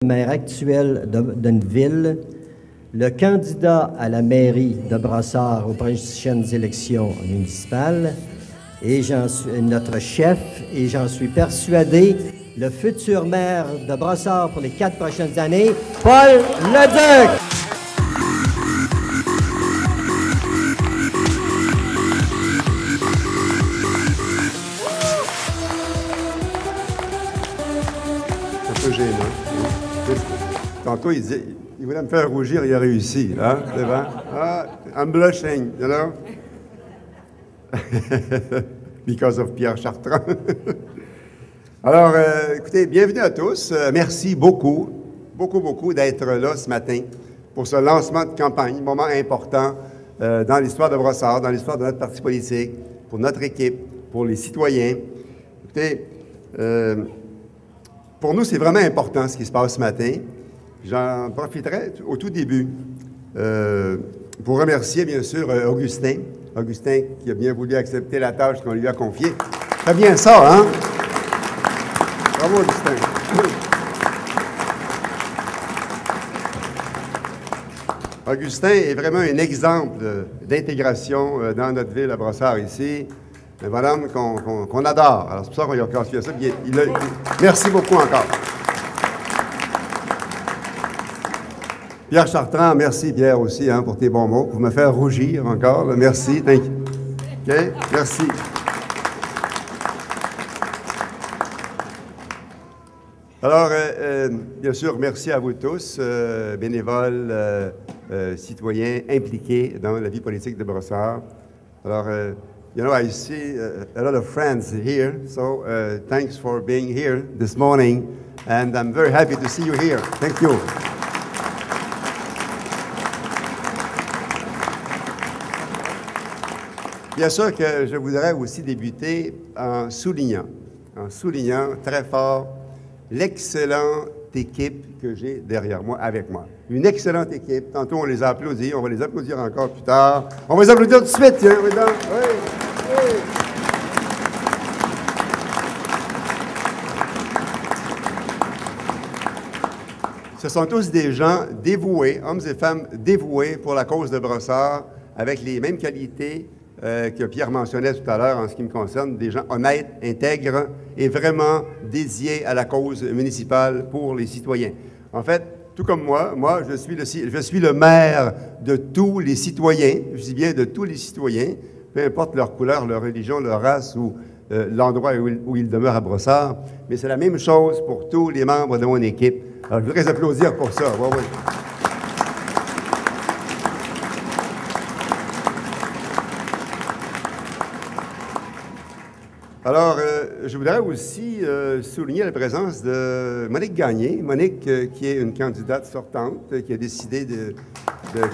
Maire actuel d'une ville, le candidat à la mairie de Brossard aux prochaines élections municipales, et notre chef, et j'en suis persuadé, le futur maire de Brossard pour les 4 prochaines années, Paul Leduc. C'est un peu gênant. Tantôt, il voulait me faire rougir, il a réussi. Hein? C'est bon? Ah, I'm blushing, you know? Because of Pierre Chartrand. Alors, écoutez, bienvenue à tous. Merci beaucoup d'être là ce matin pour ce lancement de campagne, un moment important dans l'histoire de Brossard, dans l'histoire de notre parti politique, pour notre équipe, pour les citoyens. Écoutez, pour nous, c'est vraiment important ce qui se passe ce matin. J'en profiterai au tout début pour remercier, bien sûr, Augustin. Augustin qui a bien voulu accepter la tâche qu'on lui a confiée. Très bien ça, hein? Bravo, Augustin. Augustin est vraiment un exemple d'intégration dans notre ville à Brossard ici. Un bonhomme qu'on adore. Alors, c'est pour ça qu'on lui a confié ça. Merci beaucoup encore. Pierre Chartrand, merci Pierre aussi hein, pour tes bons mots, pour me faire rougir encore. Là. Merci, thank you. OK, merci. Alors, bien sûr, merci à vous tous, bénévoles, citoyens impliqués dans la vie politique de Brossard. Alors, you know, I see a lot of friends here, so thanks for being here this morning, and I'm very happy to see you here. Thank you. Bien sûr que je voudrais aussi débuter en soulignant très fort l'excellente équipe que j'ai derrière moi, avec moi. Une excellente équipe. Tantôt, on les a applaudis. On va les applaudir encore plus tard. On va les applaudir tout de suite. Tiens, oui. Ce sont tous des gens dévoués, hommes et femmes dévoués pour la cause de Brossard, avec les mêmes qualités que Pierre mentionnait tout à l'heure en ce qui me concerne, des gens honnêtes, intègres et vraiment dédiés à la cause municipale pour les citoyens. En fait, tout comme moi, je suis le maire de tous les citoyens, je dis bien de tous les citoyens, peu importe leur couleur, leur religion, leur race ou l'endroit où ils demeurent à Brossard, mais c'est la même chose pour tous les membres de mon équipe. Alors, je voudrais applaudir pour ça. Ouais. Alors, je voudrais aussi souligner la présence de Monique Gagné. Monique, qui est une candidate sortante, qui a décidé de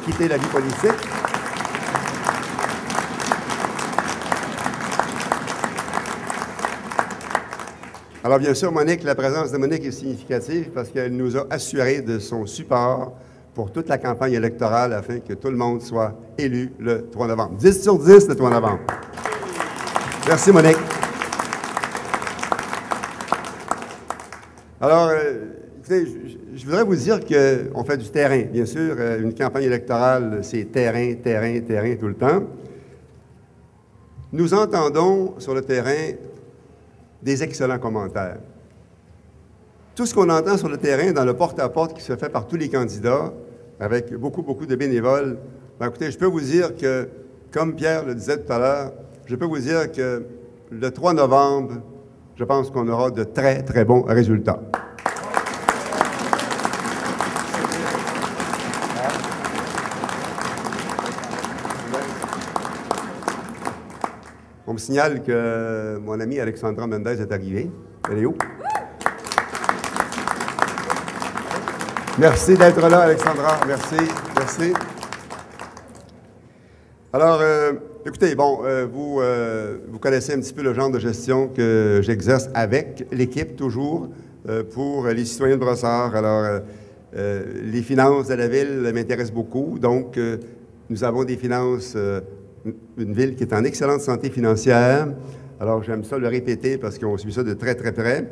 quitter la vie politique. Alors, bien sûr, Monique, la présence de Monique est significative parce qu'elle nous a assuré de son support pour toute la campagne électorale afin que tout le monde soit élu le 3 novembre. 10 sur 10 le 3 novembre. Merci, Monique. Alors, écoutez, je voudrais vous dire qu'on fait du terrain. Bien sûr, une campagne électorale, c'est terrain tout le temps. Nous entendons sur le terrain des excellents commentaires. Tout ce qu'on entend sur le terrain, dans le porte-à-porte qui se fait par tous les candidats, avec beaucoup de bénévoles, bien, écoutez, je peux vous dire que, comme Pierre le disait tout à l'heure, je peux vous dire que le 3 novembre, je pense qu'on aura de très bons résultats. On me signale que mon ami Alexandra Mendez est arrivée. Elle est où? Merci d'être là, Alexandra. Merci. Alors, écoutez, bon, vous connaissez un petit peu le genre de gestion que j'exerce avec l'équipe, toujours, pour les citoyens de Brossard. Alors, les finances de la ville m'intéressent beaucoup. Donc, nous avons des finances, une ville qui est en excellente santé financière. Alors, j'aime ça le répéter parce qu'on suit ça de très près.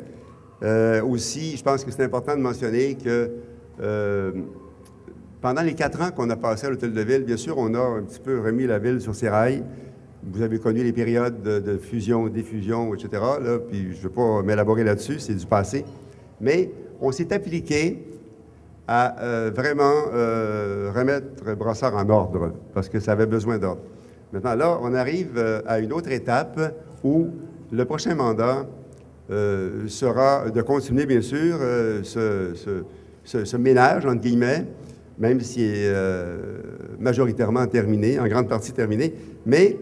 Aussi, je pense que c'est important de mentionner que pendant les 4 ans qu'on a passé à l'Hôtel de Ville, bien sûr, on a un petit peu remis la ville sur ses rails. Vous avez connu les périodes de fusion, diffusion, etc. Là, puis je ne veux pas m'élaborer là-dessus, c'est du passé. Mais on s'est appliqué à vraiment remettre Brossard en ordre, parce que ça avait besoin d'ordre. Maintenant, là, on arrive à une autre étape où le prochain mandat sera de continuer, bien sûr, ce ménage, entre guillemets, même s'il est majoritairement terminé, en grande partie terminé, mais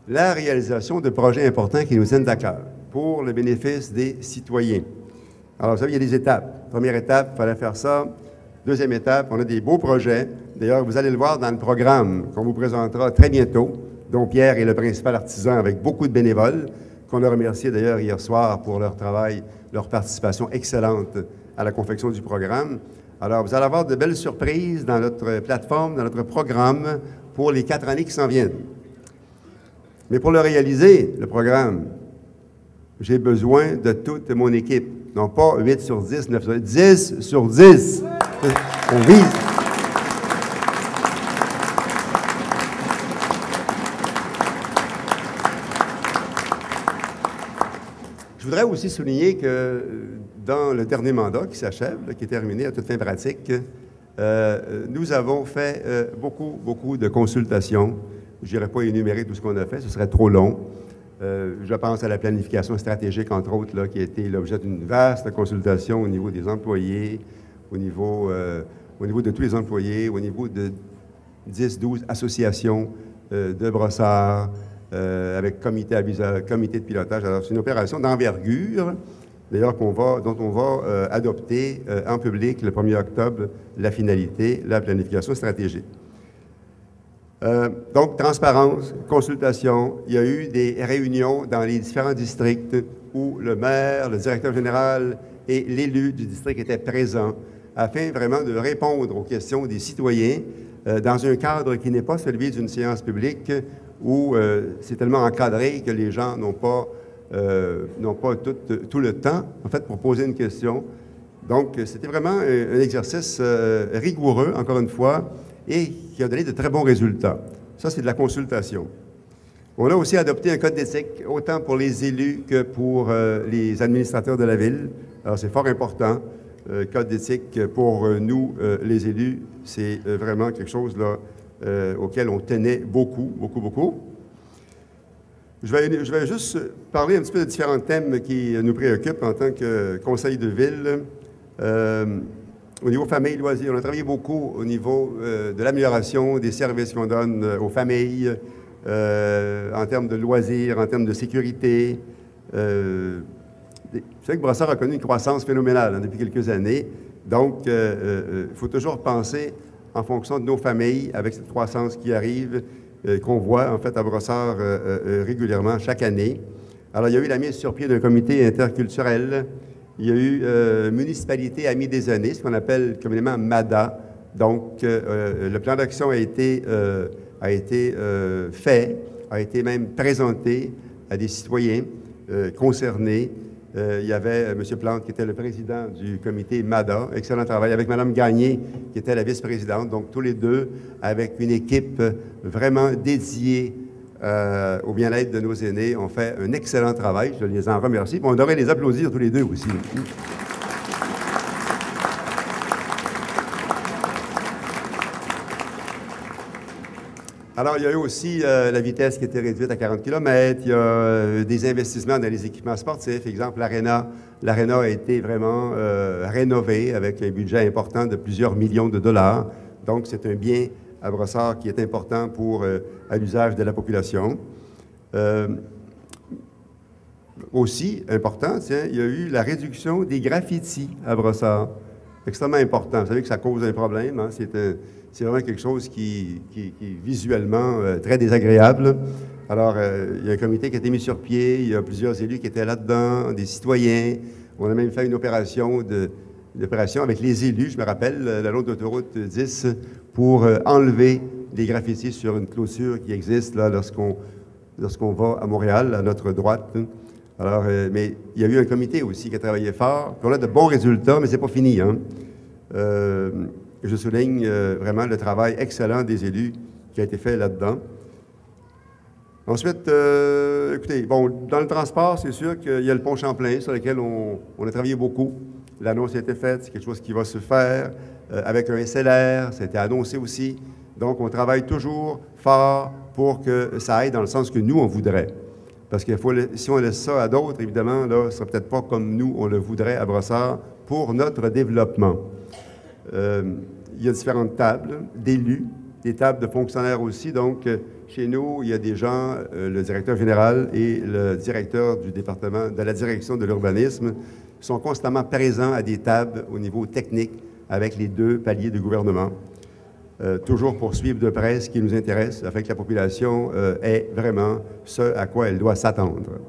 la réalisation de projets importants qui nous tiennent à cœur pour le bénéfice des citoyens. Alors, vous savez, il y a des étapes. Première étape, il fallait faire ça. Deuxième étape, on a des beaux projets. D'ailleurs, vous allez le voir dans le programme qu'on vous présentera très bientôt, dont Pierre est le principal artisan avec beaucoup de bénévoles, qu'on a remercié d'ailleurs hier soir pour leur travail, leur participation excellente à la confection du programme. Alors, vous allez avoir de belles surprises dans notre plateforme, dans notre programme pour les 4 années qui s'en viennent. Mais pour le réaliser, le programme, j'ai besoin de toute mon équipe. Non pas 8 sur 10, 9 sur 10, 10 sur 10. On vise. Je voudrais aussi souligner que dans le dernier mandat qui s'achève, qui est terminé à toute fin pratique, nous avons fait beaucoup de consultations. Je n'irai pas énumérer tout ce qu'on a fait, ce serait trop long. Je pense à la planification stratégique, entre autres, là, qui a été l'objet d'une vaste consultation au niveau des employés, au niveau de tous les employés, au niveau de 10-12 associations de brossards, avec comité de pilotage. Alors, c'est une opération d'envergure, d'ailleurs, dont on va adopter en public le 1er octobre la finalité, la planification stratégique. Donc, transparence, consultation. Il y a eu des réunions dans les différents districts où le maire, le directeur général et l'élu du district étaient présents afin vraiment de répondre aux questions des citoyens dans un cadre qui n'est pas celui d'une séance publique où c'est tellement encadré que les gens n'ont pas tout le temps, en fait, pour poser une question. Donc, c'était vraiment un exercice rigoureux, encore une fois, et qui a donné de très bons résultats. Ça, c'est de la consultation. On a aussi adopté un code d'éthique, autant pour les élus que pour les administrateurs de la ville. Alors, c'est fort important. Code d'éthique pour nous, les élus, c'est vraiment quelque chose là, auquel on tenait beaucoup. Je vais juste parler un petit peu de différents thèmes qui nous préoccupent en tant que conseil de ville. Au niveau famille, loisirs, on a travaillé beaucoup au niveau de l'amélioration des services qu'on donne aux familles, en termes de loisirs, en termes de sécurité. Vous savez que Brossard a connu une croissance phénoménale depuis quelques années. Donc, il faut toujours penser en fonction de nos familles, avec cette croissance qui arrive, qu'on voit en fait à Brossard régulièrement chaque année. Alors, il y a eu la mise sur pied d'un comité interculturel. Il y a eu Municipalité Amis des années, ce qu'on appelle communément MADA. Donc, le plan d'action a été fait, a été même présenté à des citoyens concernés. Il y avait M. Plante, qui était le président du comité MADA. Excellent travail. Avec Mme Gagné, qui était la vice-présidente. Donc, tous les deux, avec une équipe vraiment dédiée au bien-être de nos aînés, ont fait un excellent travail. Je les en remercie. On devrait les applaudir tous les deux aussi. Alors, il y a eu aussi la vitesse qui était réduite à 40 km. Il y a des investissements dans les équipements sportifs. Exemple, l'Arena. L'Arena a été vraiment rénovée avec un budget important de plusieurs millions de dollars. Donc, c'est un bien à Brossard qui est important à l'usage de la population. Aussi important, il y a eu la réduction des graffitis à Brossard. Extrêmement important. Vous savez que ça cause un problème. Hein? C'est vraiment quelque chose qui est visuellement très désagréable. Alors, il y a un comité qui a été mis sur pied, il y a plusieurs élus qui étaient là-dedans, des citoyens. On a même fait une opération avec les élus, je me rappelle, le long d'autoroute 10, pour enlever les graffitis sur une clôture qui existe là, lorsqu'on va à Montréal, à notre droite. Alors, mais il y a eu un comité aussi qui a travaillé fort. On a de bons résultats, mais ce n'est pas fini, hein. Je souligne vraiment le travail excellent des élus qui a été fait là-dedans. Ensuite, écoutez, bon, dans le transport, c'est sûr qu'il y a le pont Champlain sur lequel on a travaillé beaucoup. L'annonce a été faite, c'est quelque chose qui va se faire avec un SLR, ça a été annoncé aussi. Donc, on travaille toujours fort pour que ça aille dans le sens que nous, on voudrait. Parce que si on laisse ça à d'autres, évidemment, là, ce ne sera peut-être pas comme nous, on le voudrait à Brossard pour notre développement. Il y a différentes tables d'élus, des tables de fonctionnaires aussi. Donc, chez nous, il y a des gens, le directeur général et le directeur du département de la direction de l'urbanisme sont constamment présents à des tables au niveau technique avec les deux paliers de gouvernement. Toujours pour suivre de près ce qui nous intéresse, afin que la population ait vraiment ce à quoi elle doit s'attendre.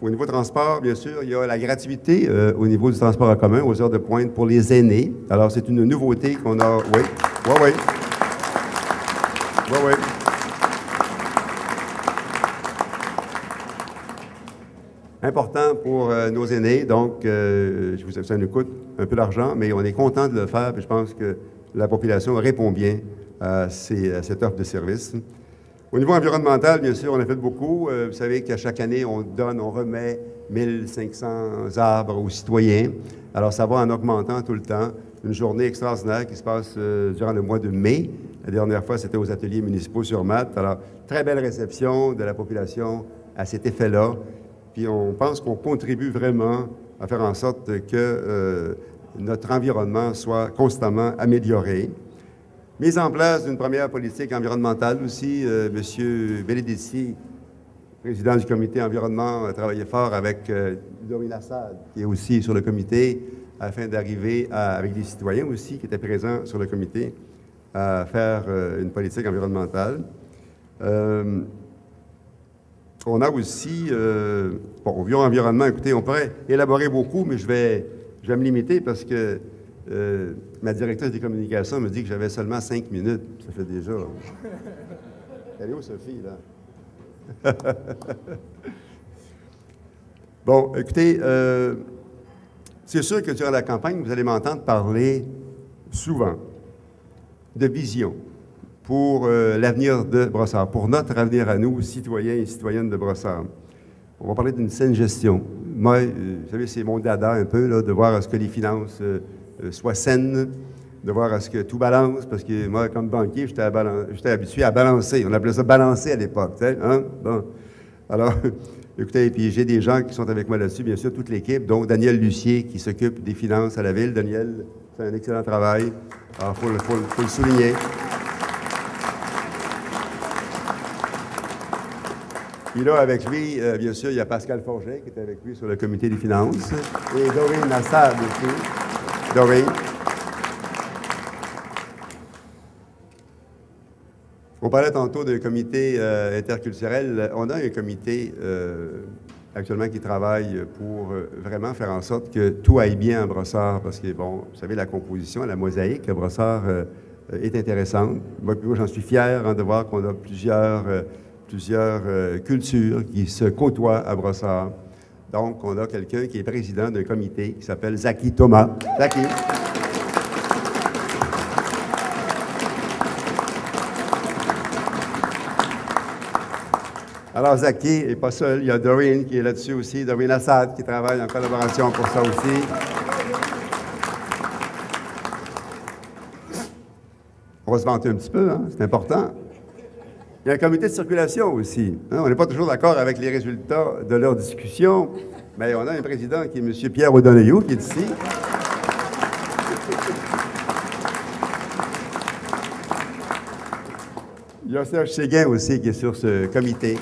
Au niveau transport, bien sûr, il y a la gratuité au niveau du transport en commun aux heures de pointe pour les aînés. Alors, c'est une nouveauté qu'on a... Oui, oui, oui. Oui, oui. Important pour nos aînés, donc ça nous coûte un peu d'argent, mais on est content de le faire, puis je pense que la population répond bien à cette offre de service. Au niveau environnemental, bien sûr, on a fait beaucoup. Vous savez qu'à chaque année, on remet 1500 arbres aux citoyens. Alors, ça va en augmentant tout le temps. Une journée extraordinaire qui se passe durant le mois de mai. La dernière fois, c'était aux ateliers municipaux sur Matte. Alors, très belle réception de la population à cet effet-là. Puis, on pense qu'on contribue vraiment à faire en sorte que notre environnement soit constamment amélioré. Mise en place d'une première politique environnementale aussi. M. Benedetti, président du comité environnement, a travaillé fort avec Doreen Assad, qui est aussi sur le comité, afin d'arriver avec des citoyens aussi qui étaient présents sur le comité à faire une politique environnementale. On a aussi, au Bureau environnement, écoutez, on pourrait élaborer beaucoup, mais je vais me limiter parce que ma directrice des communications me dit que j'avais seulement 5 minutes. Ça fait déjà... Elle est où, Sophie, là? Bon, écoutez, c'est sûr que durant la campagne, vous allez m'entendre parler souvent de vision pour l'avenir de Brossard, pour notre avenir à nous, citoyens et citoyennes de Brossard. On va parler d'une saine gestion. Moi, vous savez, c'est mon dada un peu, là, de voir à ce que les finances soient saines, de voir à ce que tout balance, parce que moi, comme banquier, j'étais habitué à balancer. On appelait ça balancer à l'époque, tu sais, hein? Bon. Alors, écoutez, puis j'ai des gens qui sont avec moi là-dessus, bien sûr, toute l'équipe, dont Daniel Lucier, qui s'occupe des finances à la Ville. Daniel fait un excellent travail. Alors, faut le souligner. Puis là, avec lui, bien sûr, il y a Pascal Forget qui est avec lui sur le comité des finances. Et Doreen Assad aussi. Doreen. On parlait tantôt d'un comité interculturel. On a un comité actuellement qui travaille pour vraiment faire en sorte que tout aille bien à Brossard. Parce que, bon, vous savez, la composition, la mosaïque à Brossard est intéressante. Moi, j'en suis fier de voir qu'on a plusieurs cultures qui se côtoient à Brossard. Donc, on a quelqu'un qui est président d'un comité qui s'appelle Zaki Thomas. Zaki. Alors, Zaki n'est pas seul. Il y a Doreen qui est là-dessus aussi, Doreen Assad qui travaille en collaboration pour ça aussi. On va se vanter un petit peu, hein? C'est important. Il y a un comité de circulation aussi. Hein? On n'est pas toujours d'accord avec les résultats de leur discussion, mais on a un président qui est M. Pierre O'Donoghue, qui est ici. Il y a Serge Séguin aussi qui est sur ce comité.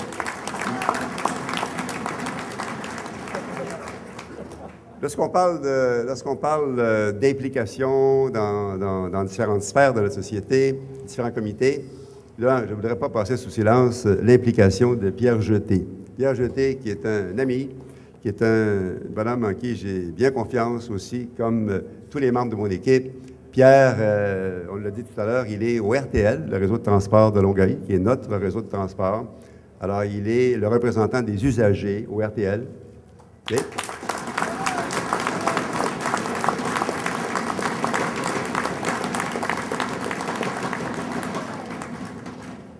Lorsqu'on parle d'implication dans différentes sphères de la société, différents comités, là, je ne voudrais pas passer sous silence l'implication de Pierre Jeté. Pierre Jeté, qui est un ami, qui est un bonhomme en qui j'ai bien confiance aussi, comme tous les membres de mon équipe. Pierre, on l'a dit tout à l'heure, il est au RTL, le réseau de transport de Longueuil, qui est notre réseau de transport. Alors, il est le représentant des usagers au RTL. Okay.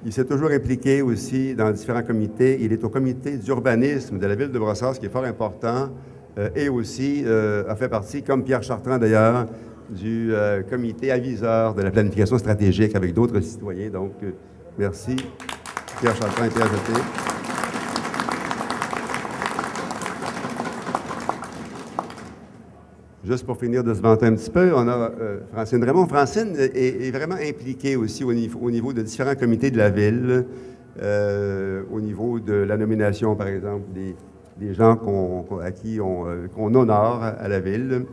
Il s'est toujours impliqué aussi dans différents comités. Il est au comité d'urbanisme de la ville de Brossard, ce qui est fort important, et aussi a fait partie, comme Pierre Chartrand d'ailleurs, du comité aviseur de la planification stratégique avec d'autres citoyens. Donc, merci Pierre Chartrand et Pierre Jeté. Juste pour finir de se vanter un petit peu, on a Francine Raymond. Francine est vraiment impliquée aussi au niveau de différents comités de la ville, au niveau de la nomination, par exemple, des gens à qui qu'on honore à la ville.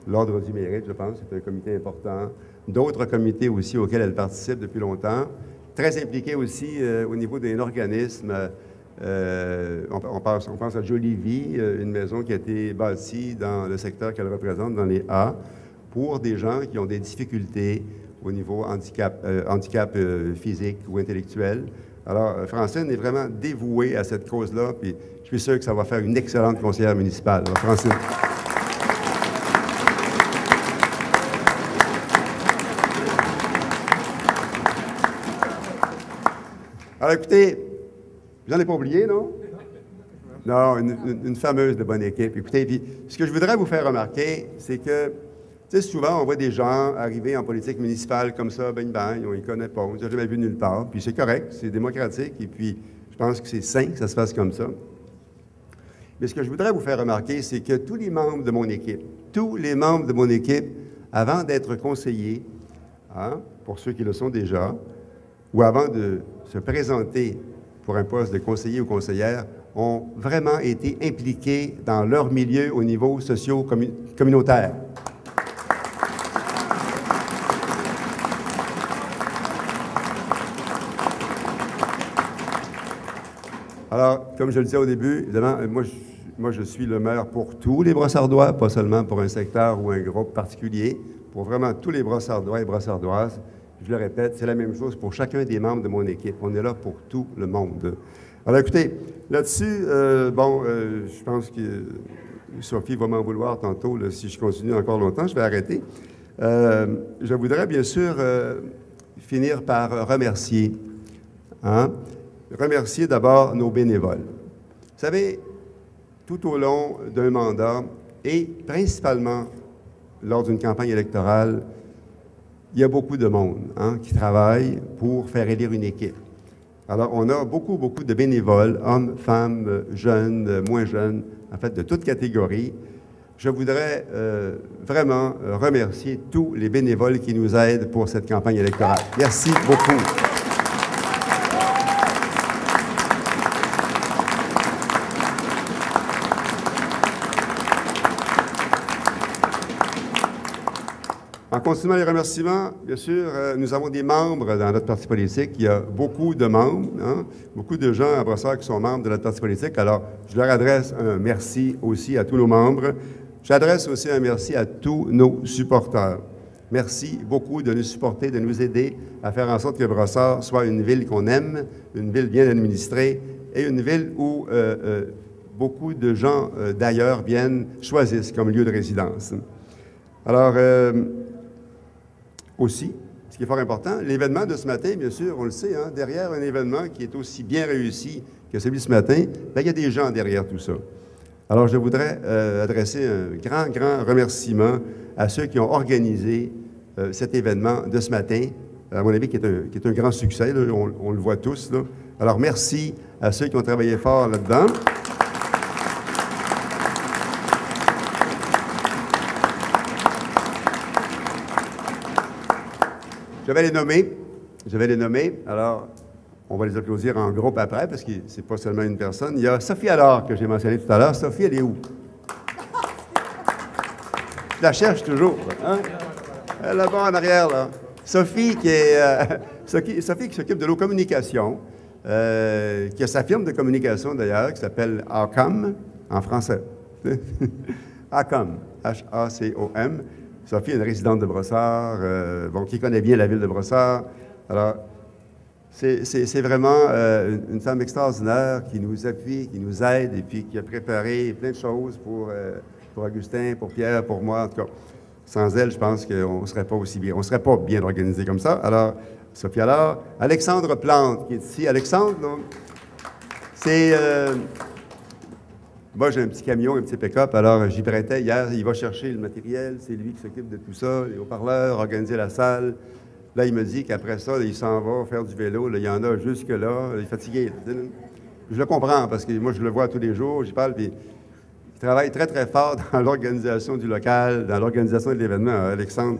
L'Ordre du mérite, je pense, c'est un comité important. D'autres comités aussi auxquels elle participe depuis longtemps. Très impliquée aussi au niveau d'un organisme. On pense à Jolie Vie, une maison qui a été bâtie dans le secteur qu'elle représente, dans les A, pour des gens qui ont des difficultés au niveau handicap physique ou intellectuel. Alors, Francine est vraiment dévouée à cette cause-là, puis je suis sûr que ça va faire une excellente conseillère municipale. Alors, Francine. Alors, écoutez, j'en ai pas oublié, non? Non, une fameuse de bonne équipe. Écoutez, puis, ce que je voudrais vous faire remarquer, c'est que, tu sais, souvent, on voit des gens arriver en politique municipale comme ça, bang, bang, on ne les connaît pas, on ne les a jamais vus nulle part, puis c'est correct, c'est démocratique, et puis je pense que c'est sain que ça se fasse comme ça. Mais ce que je voudrais vous faire remarquer, c'est que tous les membres de mon équipe, avant d'être conseillers, hein, pour ceux qui le sont déjà, ou avant de se présenter pour un poste de conseiller ou conseillère, ont vraiment été impliqués dans leur milieu au niveau socio-communautaire. Alors, comme je le disais au début, évidemment, moi, je suis le maire pour tous les Brossardois, pas seulement pour un secteur ou un groupe particulier, pour vraiment tous les Brossardois et Brossardoises. Je le répète, c'est la même chose pour chacun des membres de mon équipe. On est là pour tout le monde. Alors, écoutez, là-dessus, je pense que Sophie va m'en vouloir tantôt, là, si je continue encore longtemps, je vais arrêter. Je voudrais, bien sûr, finir par remercier. Hein? Remercier d'abord nos bénévoles. Vous savez, tout au long d'un mandat, et principalement lors d'une campagne électorale, il y a beaucoup de monde qui travaille pour faire élire une équipe. Alors, on a beaucoup de bénévoles, hommes, femmes, jeunes, moins jeunes, en fait, de toutes catégories. Je voudrais vraiment remercier tous les bénévoles qui nous aident pour cette campagne électorale. Merci beaucoup. En continuant les remerciements, bien sûr, nous avons des membres dans notre parti politique. Il y a beaucoup de membres, beaucoup de gens à Brossard qui sont membres de notre parti politique. Alors, je leur adresse un merci aussi à tous nos membres. J'adresse aussi un merci à tous nos supporters. Merci beaucoup de nous supporter, de nous aider à faire en sorte que Brossard soit une ville qu'on aime, une ville bien administrée et une ville où beaucoup de gens d'ailleurs choisissent comme lieu de résidence. Alors, aussi, ce qui est fort important, l'événement de ce matin, bien sûr, on le sait, derrière un événement qui est aussi bien réussi que celui de ce matin, il y a des gens derrière tout ça. Alors, je voudrais adresser un grand remerciement à ceux qui ont organisé cet événement de ce matin, à mon avis, qui est un grand succès, là, on le voit tous, là. Alors, merci à ceux qui ont travaillé fort là-dedans. Je vais les nommer. Alors, on va les applaudir en groupe après, parce que ce n'est pas seulement une personne. Il y a Sophie Allard, que j'ai mentionné tout à l'heure. Sophie, elle est où? Je la cherche toujours. Hein? Elle est là-bas en arrière, là. Sophie, qui s'occupe de nos communications, qui a sa firme de communication, d'ailleurs, qui s'appelle ACOM, en français. ACOM, H-A-C-O-M. Sophie est une résidente de Brossard, qui connaît bien la ville de Brossard. Alors, C'est vraiment une femme extraordinaire qui nous appuie, qui nous aide et puis qui a préparé plein de choses pour Augustin, pour Pierre, pour moi. En tout cas, sans elle, je pense qu'on ne serait pas aussi bien. On ne serait pas bien organisé comme ça. Alors, Sophie alors, Alexandre Plante qui est ici. Alexandre, c'est... moi, j'ai un petit camion, un petit pick-up, alors j'y prêtais hier. Il va chercher le matériel, c'est lui qui s'occupe de tout ça, les haut-parleurs, organiser la salle. Là, il me dit qu'après ça, là, il s'en va faire du vélo. Là, il y en a jusque-là. Il est fatigué. Je le comprends parce que moi, je le vois tous les jours. J'y parle, puis il travaille très, très fort dans l'organisation du local, dans l'organisation de l'événement. Alexandre,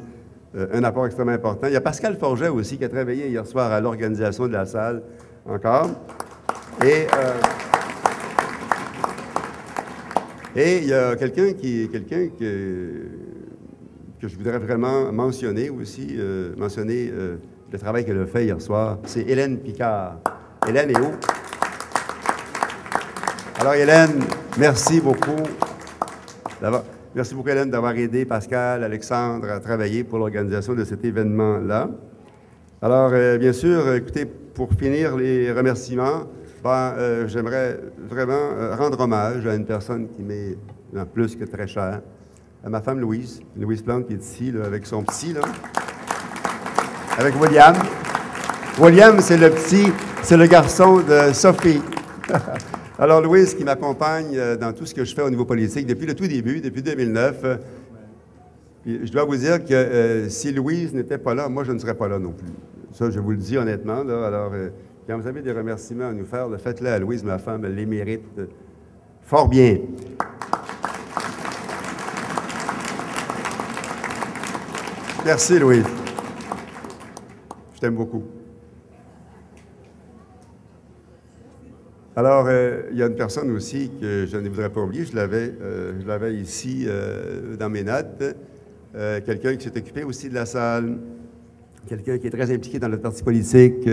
un apport extrêmement important. Il y a Pascal Forget aussi qui a travaillé hier soir à l'organisation de la salle, encore. Et il y a quelqu'un que je voudrais vraiment mentionner aussi, le travail qu'elle a fait hier soir, c'est Hélène Picard. Hélène est où? Alors, Hélène, merci beaucoup. Merci beaucoup, Hélène, d'avoir aidé Pascal, Alexandre à travailler pour l'organisation de cet événement-là. Alors, bien sûr, écoutez, pour finir les remerciements, j'aimerais vraiment rendre hommage à une personne qui m'est plus que très chère, à ma femme Louise Plante qui est ici, là, avec son petit, là, avec William. William, c'est le garçon de Sophie. Alors, Louise qui m'accompagne dans tout ce que je fais au niveau politique depuis le tout début, depuis 2009. Je dois vous dire que si Louise n'était pas là, moi, je ne serais pas là non plus. Ça, je vous le dis honnêtement. Là. Alors, quand vous avez des remerciements à nous faire, faites-les à Louise, ma femme, elle les mérite fort bien. Merci, Louise. Je t'aime beaucoup. Alors, il y a une personne aussi que je ne voudrais pas oublier. Je l'avais ici dans mes notes. Quelqu'un qui s'est occupé aussi de la salle. Quelqu'un qui est très impliqué dans le parti politique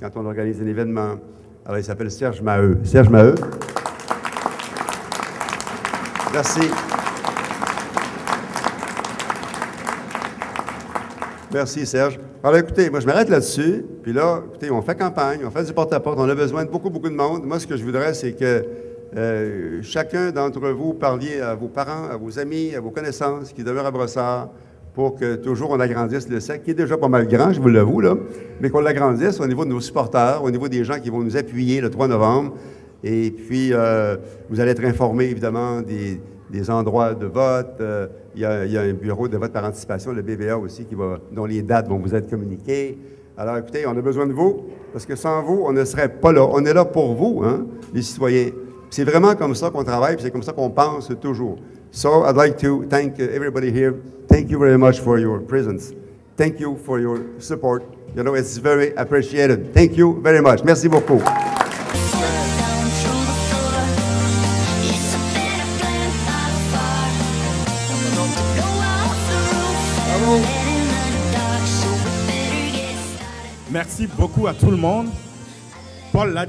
quand on organise un événement. Alors, il s'appelle Serge Maheu. Serge Maheu. Merci. Merci, Serge. Alors, écoutez, moi, je m'arrête là-dessus. Puis là, écoutez, on fait campagne, on fait du porte-à-porte, on a besoin de beaucoup, beaucoup de monde. Moi, ce que je voudrais, c'est que chacun d'entre vous parliez à vos parents, à vos amis, à vos connaissances qui demeurent à Brossard pour que toujours on agrandisse le cercle, qui est déjà pas mal grand, je vous l'avoue, là, mais qu'on l'agrandisse au niveau de nos supporters, au niveau des gens qui vont nous appuyer le 3 novembre. Et puis, vous allez être informés, évidemment, des endroits de vote. Il y a un bureau de vote par anticipation, le BVA aussi, dont les dates vont vous être communiquées. Alors, écoutez, on a besoin de vous, parce que sans vous, on ne serait pas là. On est là pour vous, hein, les citoyens. C'est vraiment comme ça qu'on travaille, puis c'est comme ça qu'on pense toujours. So, I'd like to thank everybody here. Thank you very much for your presence. Thank you for your support. You know, it's very appreciated. Thank you very much. Merci beaucoup. Merci beaucoup à tout le monde. Paul l'a